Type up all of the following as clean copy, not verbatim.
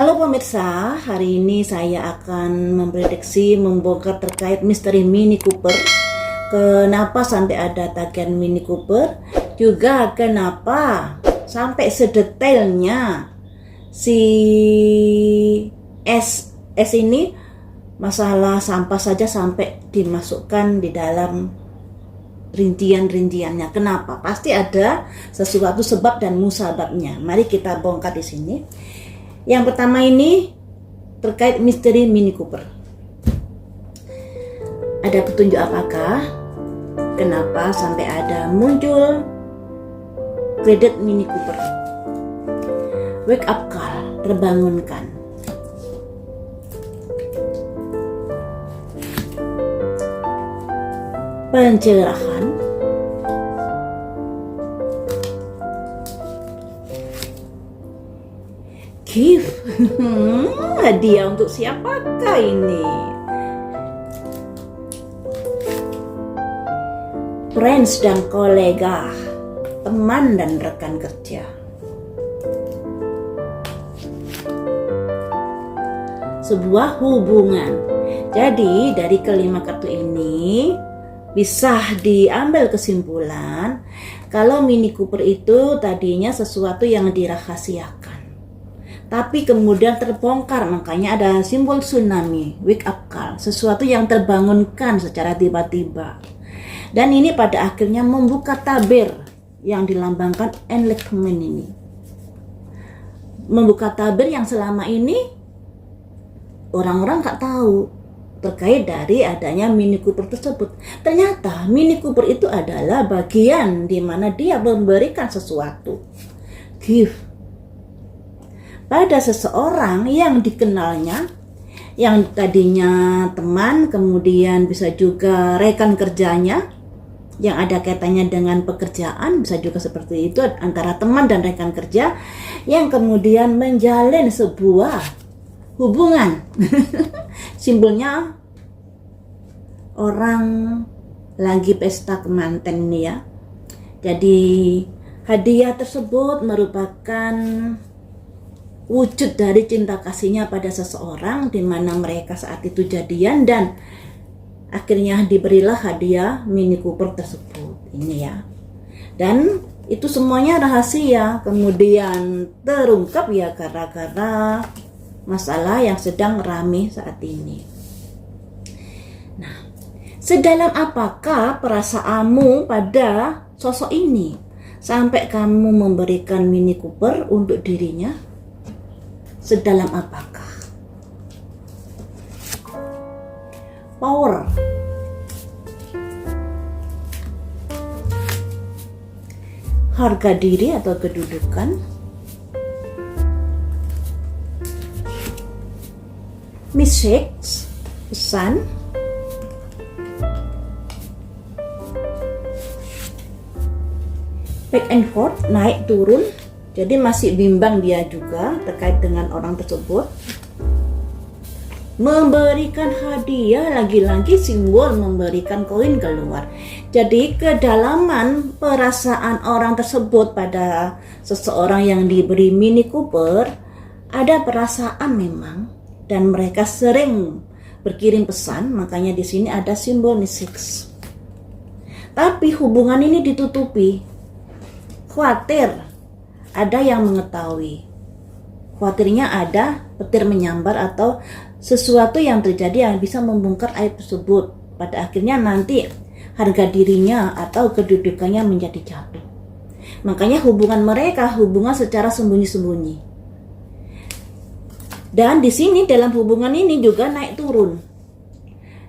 Halo pemirsa, hari ini saya akan memprediksi membongkar terkait misteri Mini Cooper. Kenapa sampai ada tagihan Mini Cooper? Juga kenapa sampai sedetailnya si S ini masalah sampah saja sampai dimasukkan di dalam rincian-rinciannya. Kenapa? Pasti ada sesuatu sebab dan musababnya. Mari kita bongkar di sini. Yang pertama ini terkait misteri Mini Cooper. Ada petunjuk apakah? Kenapa sampai ada muncul kredit Mini Cooper? Wake up call, terbangunkan. Pencerahan. Gift. Hadiah untuk siapakah ini? Friends dan kolega, teman dan rekan kerja. Sebuah hubungan. Jadi dari kelima kartu ini bisa diambil kesimpulan kalau Mini Cooper itu tadinya sesuatu yang dirahasiakan, tapi kemudian terbongkar. Makanya ada simbol tsunami, wake up call, sesuatu yang terbangunkan secara tiba-tiba. Dan ini pada akhirnya membuka tabir yang dilambangkan enlightenment ini. Membuka tabir yang selama ini orang-orang gak tahu terkait dari adanya Mini Cooper tersebut. Ternyata Mini Cooper itu adalah bagian di mana dia memberikan sesuatu, gift, pada seseorang yang dikenalnya, yang tadinya teman, kemudian bisa juga rekan kerjanya, yang ada kaitannya dengan pekerjaan, bisa juga seperti itu antara teman dan rekan kerja, yang kemudian menjalin sebuah hubungan. Simbolnya orang lagi pesta kemanten ini ya. Jadi hadiah tersebut merupakan wujud dari cinta kasihnya pada seseorang, di mana mereka saat itu jadian dan akhirnya diberilah hadiah Mini Cooper tersebut ini ya. Dan itu semuanya rahasia, kemudian terungkap ya gara-gara masalah yang sedang ramai saat ini. Nah, sedalam apakah perasaanmu pada sosok ini sampai kamu memberikan Mini Cooper untuk dirinya? Sedalam apakah? Power. Harga diri atau kedudukan. Message, pesan. Back and forth, naik turun. Jadi masih bimbang dia juga terkait dengan orang tersebut. Memberikan hadiah, lagi-lagi simbol memberikan koin keluar. Jadi kedalaman perasaan orang tersebut pada seseorang yang diberi Mini Cooper, ada perasaan memang. Dan mereka sering berkirim pesan, makanya di sini ada simbol message. Tapi hubungan ini ditutupi. Khawatir ada yang mengetahui. Khawatirnya ada petir menyambar atau sesuatu yang terjadi yang bisa membongkar aib tersebut. Pada akhirnya nanti harga dirinya atau kedudukannya menjadi jatuh. Makanya hubungan mereka hubungan secara sembunyi-sembunyi. Dan di sini dalam hubungan ini juga naik turun.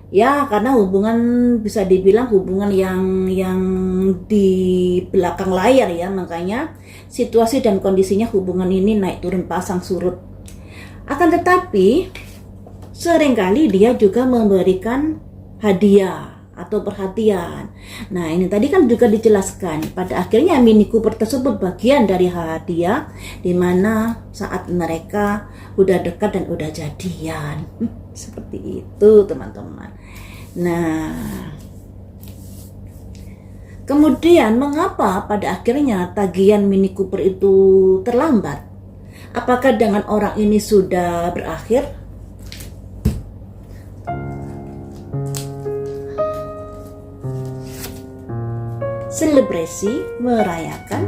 Ya, karena hubungan bisa dibilang hubungan yang di belakang layar ya, makanya situasi dan kondisinya hubungan ini naik turun pasang surut. Akan tetapi seringkali dia juga memberikan hadiah atau perhatian. Nah, ini tadi kan juga dijelaskan. Pada akhirnya Mini Cooper tersebut bagian dari hadiah, di mana saat mereka udah dekat dan udah jadian. Seperti itu, teman-teman. Nah, kemudian mengapa pada akhirnya tagihan Mini Cooper itu terlambat? Apakah dengan orang ini sudah berakhir? Selebrasi, merayakan.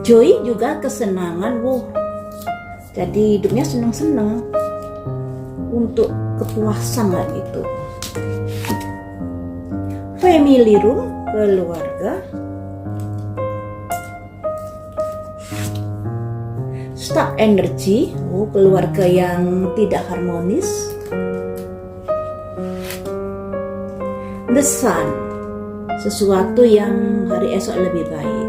Joy juga kesenangan, jadi hidupnya senang-senang untuk kepuasan lah gitu. Family room, keluarga. Stuck energy, keluarga yang tidak harmonis. The sun, sesuatu yang hari esok lebih baik,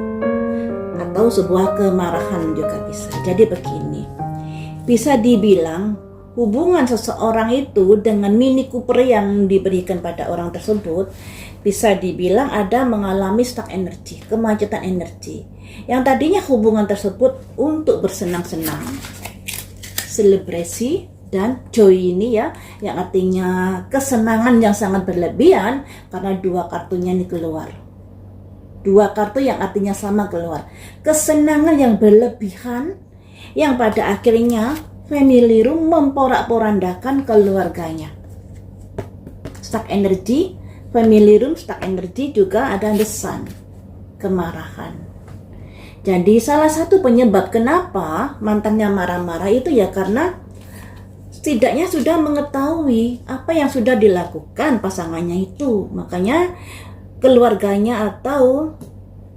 atau sebuah kemarahan juga bisa. Jadi begini, bisa dibilang hubungan seseorang itu dengan Mini Cooper yang diberikan pada orang tersebut bisa dibilang ada mengalami stuck energy, kemacetan energi. Yang tadinya hubungan tersebut untuk bersenang-senang, selebrasi, dan joy ini ya, yang artinya kesenangan yang sangat berlebihan karena dua kartunya ini keluar. Dua kartu yang artinya sama keluar. Kesenangan yang berlebihan yang pada akhirnya family room memporak-porandakan keluarganya. Stuck energy, family room, stuck energy juga ada the sun, kemarahan. Jadi salah satu penyebab kenapa mantannya marah-marah itu ya karena setidaknya sudah mengetahui apa yang sudah dilakukan pasangannya itu. Makanya keluarganya atau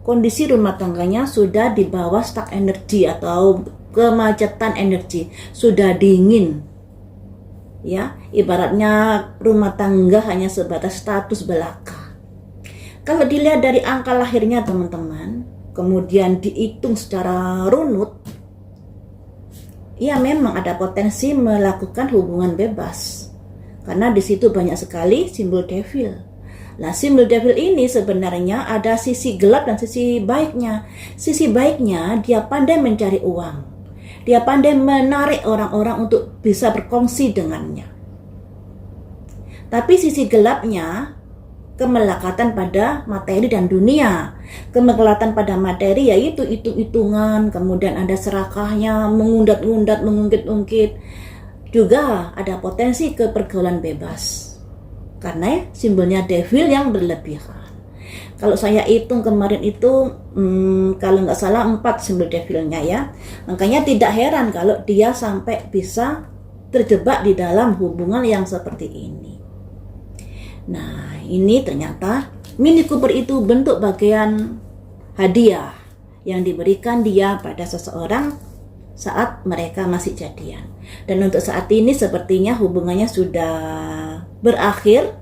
kondisi rumah tangganya sudah di bawah stuck energy atau kemacetan energi, sudah dingin. Ya, ibaratnya rumah tangga hanya sebatas status belaka. Kalau dilihat dari angka lahirnya teman-teman, kemudian dihitung secara runut, ya memang ada potensi melakukan hubungan bebas. Karena di situ banyak sekali simbol devil. Nah, simbol devil ini sebenarnya ada sisi gelap dan sisi baiknya. Sisi baiknya dia pandai mencari uang. Dia pandai menarik orang-orang untuk bisa berkongsi dengannya. Tapi sisi gelapnya, kemelekatan pada materi dan dunia. Kemelekatan pada materi yaitu hitung-hitungan, kemudian ada serakahnya, mengundat-undat, mengungkit-ungkit. Juga ada potensi ke pergaulan bebas. Karena simbolnya devil yang berlebihan. Kalau saya hitung kemarin itu, kalau nggak salah 4 simbol devilnya ya. Makanya tidak heran kalau dia sampai bisa terjebak di dalam hubungan yang seperti ini. Nah, ini ternyata Mini Cooper itu bentuk bagian hadiah yang diberikan dia pada seseorang saat mereka masih jadian. Dan untuk saat ini sepertinya hubungannya sudah berakhir.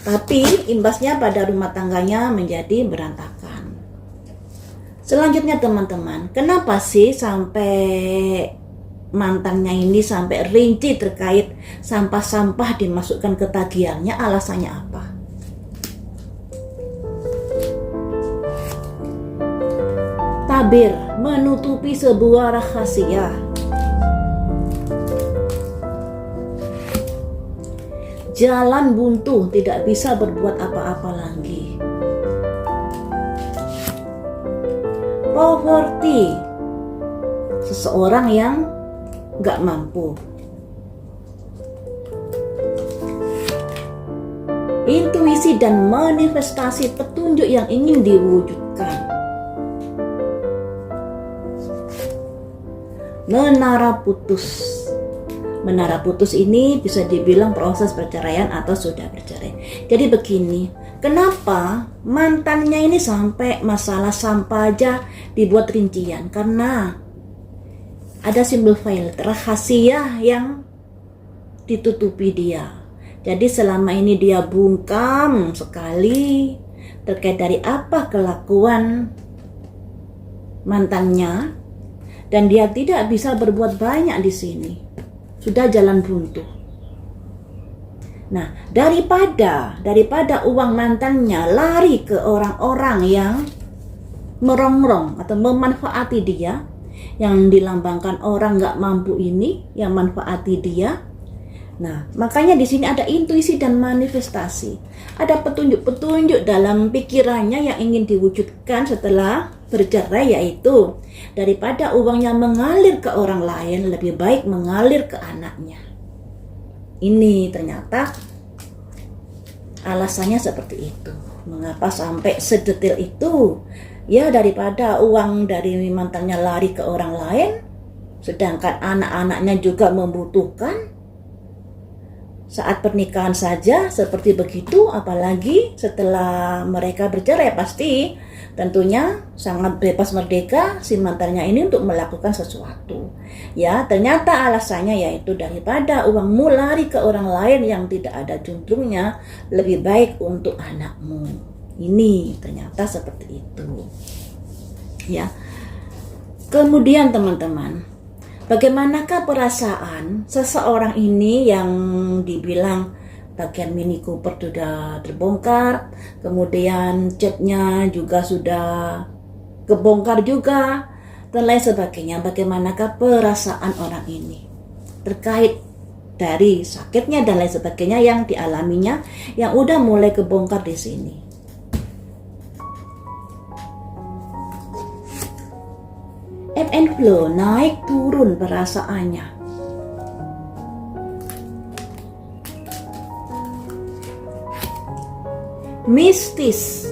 Tapi imbasnya pada rumah tangganya menjadi berantakan. Selanjutnya teman-teman, kenapa sih sampai mantannya ini sampai rinci terkait sampah-sampah dimasukkan ke tagihannya? Alasannya apa? Tabir, menutupi sebuah rahasia. Jalan buntu, tidak bisa berbuat apa-apa lagi. Poverty, seseorang yang gak mampu. Intuisi dan manifestasi petunjuk yang ingin diwujudkan. Menara putus. Menara putus ini bisa dibilang proses perceraian atau sudah bercerai. Jadi begini, kenapa mantannya ini sampai masalah sampah aja dibuat rincian? Karena ada simbol violet, rahasia yang ditutupi dia. Jadi selama ini dia bungkam sekali terkait dari apa kelakuan mantannya, dan dia tidak bisa berbuat banyak di sini. Sudah jalan buntu. Nah, daripada uang mantannya lari ke orang-orang yang merongrong atau memanfaati dia, yang dilambangkan orang gak mampu ini, yang manfaati dia, Nah, makanya di sini ada intuisi dan manifestasi. Ada petunjuk-petunjuk dalam pikirannya yang ingin diwujudkan setelah bercerai, yaitu daripada uangnya mengalir ke orang lain, lebih baik mengalir ke anaknya. Ini ternyata alasannya seperti itu. Mengapa sampai sedetail itu? Ya, daripada uang dari mantannya lari ke orang lain, sedangkan anak-anaknya juga membutuhkan. Saat pernikahan saja seperti begitu, apalagi setelah mereka bercerai, pasti tentunya sangat bebas merdeka si mantannya ini untuk melakukan sesuatu. Ya, ternyata alasannya yaitu daripada uangmu lari ke orang lain yang tidak ada juntrungnya, lebih baik untuk anakmu. Ini ternyata seperti itu. Ya. Kemudian teman-teman, bagaimanakah perasaan seseorang ini yang dibilang bagian Mini Cooper sudah terbongkar, kemudian catnya juga sudah kebongkar juga, dan lain sebagainya. Bagaimanakah perasaan orang ini terkait dari sakitnya dan lain sebagainya yang dialaminya, yang udah mulai kebongkar di sini. Ebb and flow, naik turun perasaannya. Mistis.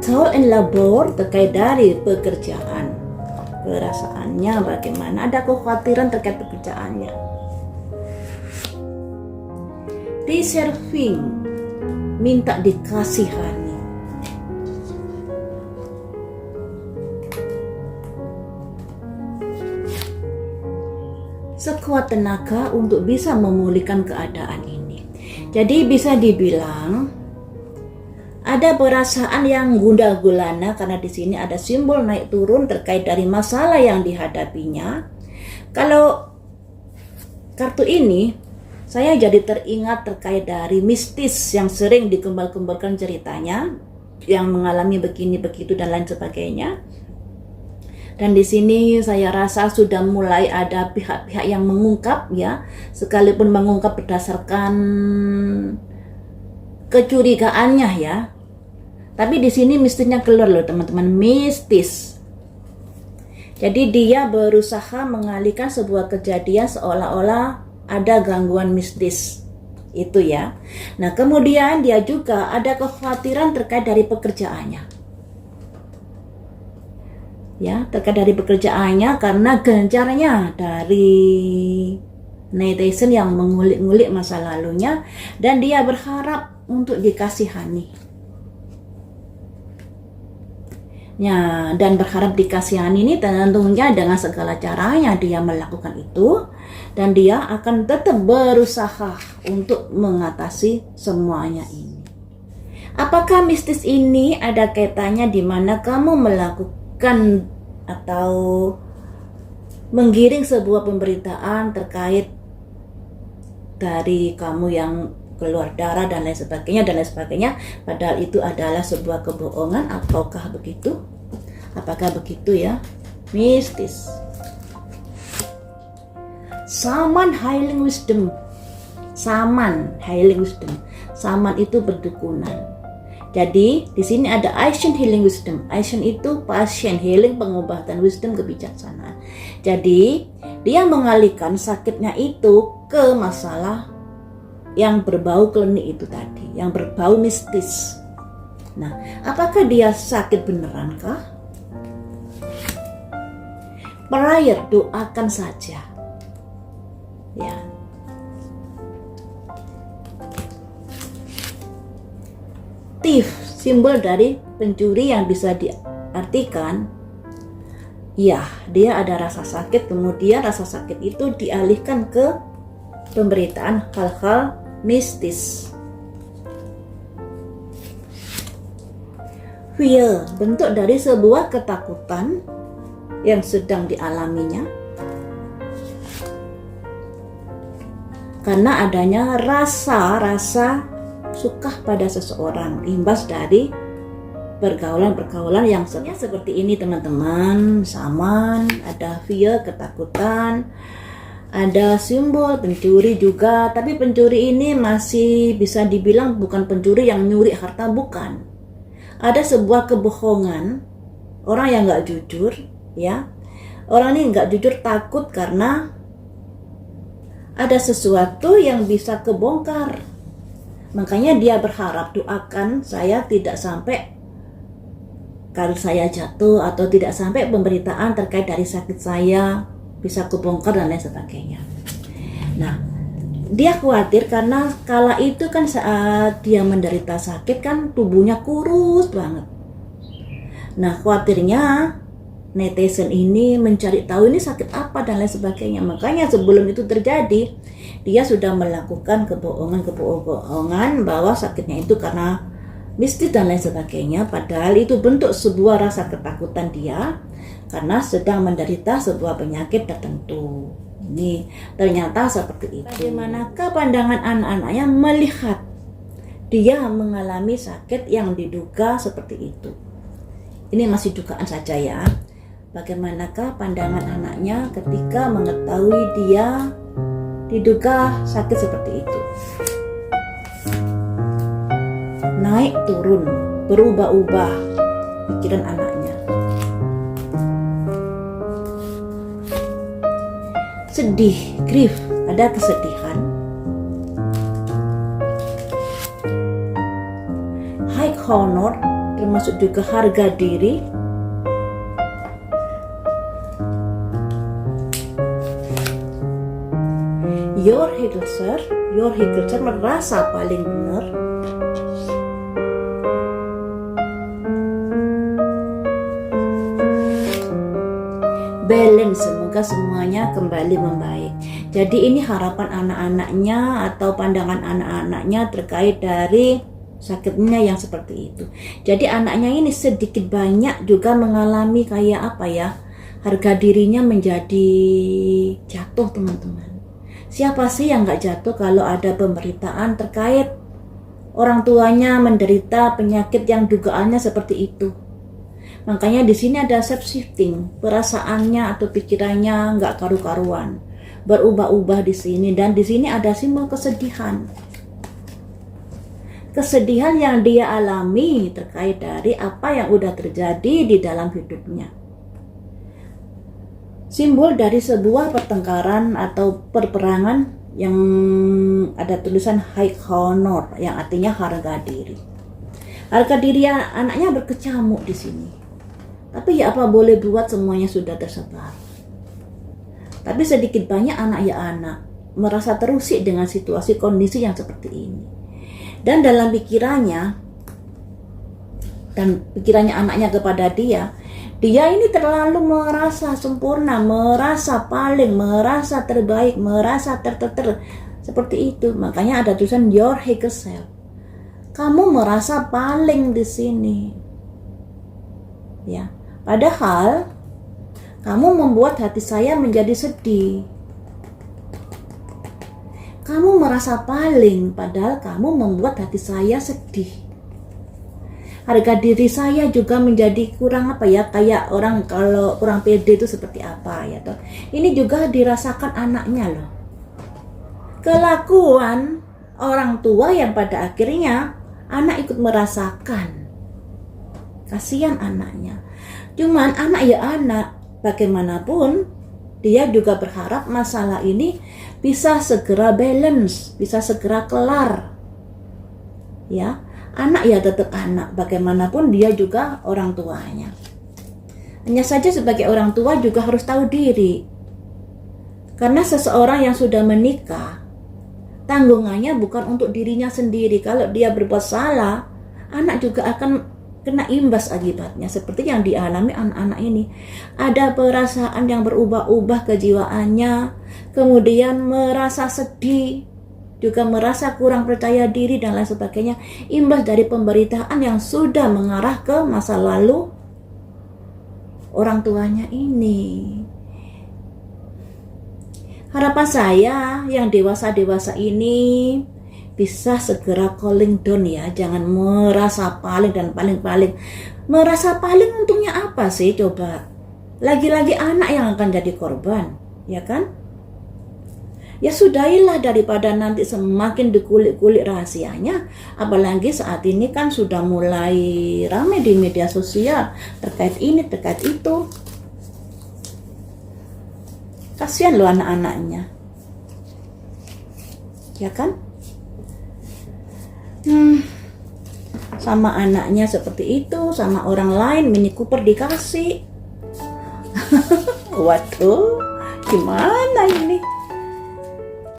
Toil and labor, terkait dari pekerjaan. Perasaannya bagaimana? Ada kekhawatiran terkait pekerjaannya. Deserving, minta dikasihani. Sekuat tenaga untuk bisa memulihkan keadaan ini. Jadi bisa dibilang ada perasaan yang gundah gulana karena di sini ada simbol naik turun terkait dari masalah yang dihadapinya. Kalau kartu ini saya jadi teringat terkait dari mistis yang sering dikembal-kembalkan ceritanya, yang mengalami begini begitu dan lain sebagainya. Dan di sini saya rasa sudah mulai ada pihak-pihak yang mengungkap, ya, sekalipun mengungkap berdasarkan kecurigaannya, ya. Tapi di sini mistisnya keluar loh teman-teman, mistis. Jadi dia berusaha mengalihkan sebuah kejadian seolah-olah ada gangguan mistis itu, ya. Nah, kemudian dia juga ada kekhawatiran terkait dari pekerjaannya. Ya, terkait dari pekerjaannya karena gencarnya dari netizen yang mengulik-ngulik masa lalunya, dan dia berharap untuk dikasihani. Ya, dan berharap dikasihani ini tentunya dengan segala caranya dia melakukan itu, dan dia akan tetap berusaha untuk mengatasi semuanya ini. Apakah mistis ini ada kaitannya di mana kamu melakukan atau menggiring sebuah pemberitaan terkait dari kamu yang keluar darah dan lain sebagainya, padahal itu adalah sebuah kebohongan? Ataukah begitu? Apakah begitu, ya? Mistis. Saman Healing Wisdom. Saman Healing Wisdom. Saman itu berdukunan. Jadi di sini ada Action Healing Wisdom. Action itu passion, healing pengobatan, wisdom kebijaksanaan. Jadi dia mengalihkan sakitnya itu ke masalah yang berbau klinik itu tadi, yang berbau mistis. Nah, apakah dia sakit beneran kah? Prayer, doakan saja. Ya. Thief, simbol dari pencuri yang bisa diartikan, ya, dia ada rasa sakit, kemudian rasa sakit itu dialihkan ke pemberitaan hal-hal mistis. Fear, bentuk dari sebuah ketakutan yang sedang dialaminya karena adanya rasa suka pada seseorang, imbas dari pergaulan-pergaulan yang seperti ini teman-teman. Saman, ada fear, ketakutan, ada simbol pencuri juga, tapi pencuri ini masih bisa dibilang bukan pencuri yang nyuri harta, bukan. Ada sebuah kebohongan, orang yang nggak jujur, ya. Orang ini nggak jujur takut karena ada sesuatu yang bisa kebongkar. Makanya dia berharap, doakan saya tidak sampai kalau saya jatuh atau tidak sampai pemberitaan terkait dari sakit saya bisa kebongkar dan lain sebagainya. Nah, dia khawatir karena kala itu kan saat dia menderita sakit kan tubuhnya kurus banget. Nah, khawatirnya netizen ini mencari tahu ini sakit apa dan lain sebagainya. Makanya sebelum itu terjadi, dia sudah melakukan kebohongan bahwa sakitnya itu karena mistis dan lain sebagainya. Padahal itu bentuk sebuah rasa ketakutan dia karena sedang menderita sebuah penyakit tertentu. Ini ternyata seperti itu. Bagaimanakah pandangan anak-anaknya melihat dia mengalami sakit yang diduga seperti itu? Ini masih dugaan saja ya. Bagaimanakah pandangan anaknya ketika mengetahui dia diduga sakit seperti itu? Naik turun, berubah-ubah pikiran anaknya. Sedih, grief, ada kesedihan. High honor, termasuk juga harga diri. Your Hegel merasa paling benar. Balance, semoga semuanya kembali membaik. Jadi ini harapan anak-anaknya atau pandangan anak-anaknya terkait dari sakitnya yang seperti itu. Jadi anaknya ini sedikit banyak juga mengalami kayak apa ya, harga dirinya menjadi jatuh teman-teman. Siapa sih yang gak jatuh kalau ada pemberitaan terkait orang tuanya menderita penyakit yang dugaannya seperti itu? Makanya di sini ada self shifting, perasaannya atau pikirannya nggak karu-karuan, berubah-ubah di sini, dan di sini ada simbol kesedihan. Kesedihan yang dia alami terkait dari apa yang udah terjadi di dalam hidupnya. Simbol dari sebuah pertengkaran atau perperangan yang ada tulisan high honor, yang artinya harga diri. Harga diri anaknya berkecamuk di sini. Tapi ya apa boleh buat, semuanya sudah tersebar. Tapi sedikit banyak anak ya anak merasa terusik dengan situasi kondisi yang seperti ini. Dan dalam pikirannya anaknya kepada dia ini terlalu merasa sempurna, merasa paling, merasa terbaik, merasa seperti itu. Makanya ada tulisan your higher self. Kamu merasa paling di sini. Ya. Padahal kamu membuat hati saya menjadi sedih. Kamu merasa paling, padahal kamu membuat hati saya sedih. Harga diri saya juga menjadi kurang apa ya, kayak orang kalau kurang pede itu seperti apa ya toh. Ini juga dirasakan anaknya loh. Kelakuan orang tua yang pada akhirnya anak ikut merasakan. Kasihan anaknya. Cuman anak ya anak, bagaimanapun dia juga berharap masalah ini bisa segera balance, bisa segera kelar. Ya, anak ya tetap anak, bagaimanapun dia juga orang tuanya. Hanya saja sebagai orang tua juga harus tahu diri. Karena seseorang yang sudah menikah, tanggungannya bukan untuk dirinya sendiri. Kalau dia berbuat salah, anak juga akan kena imbas akibatnya, seperti yang dialami anak-anak ini. Ada perasaan yang berubah-ubah kejiwaannya, kemudian merasa sedih, juga merasa kurang percaya diri dan lain sebagainya, imbas dari pemberitaan yang sudah mengarah ke masa lalu orang tuanya ini. Harapan saya yang dewasa-dewasa ini bisa segera calling down ya, jangan merasa paling dan paling-paling Merasa paling untungnya apa sih coba? Lagi-lagi anak yang akan jadi korban, ya kan? Ya sudahilah daripada nanti semakin dikulik-kulik rahasianya. Apalagi saat ini kan sudah mulai ramai di media sosial terkait ini, terkait itu. Kasihan loh anak-anaknya, ya kan? Sama anaknya seperti itu, sama orang lain Mini Cooper dikasih. Waduh, gimana ini?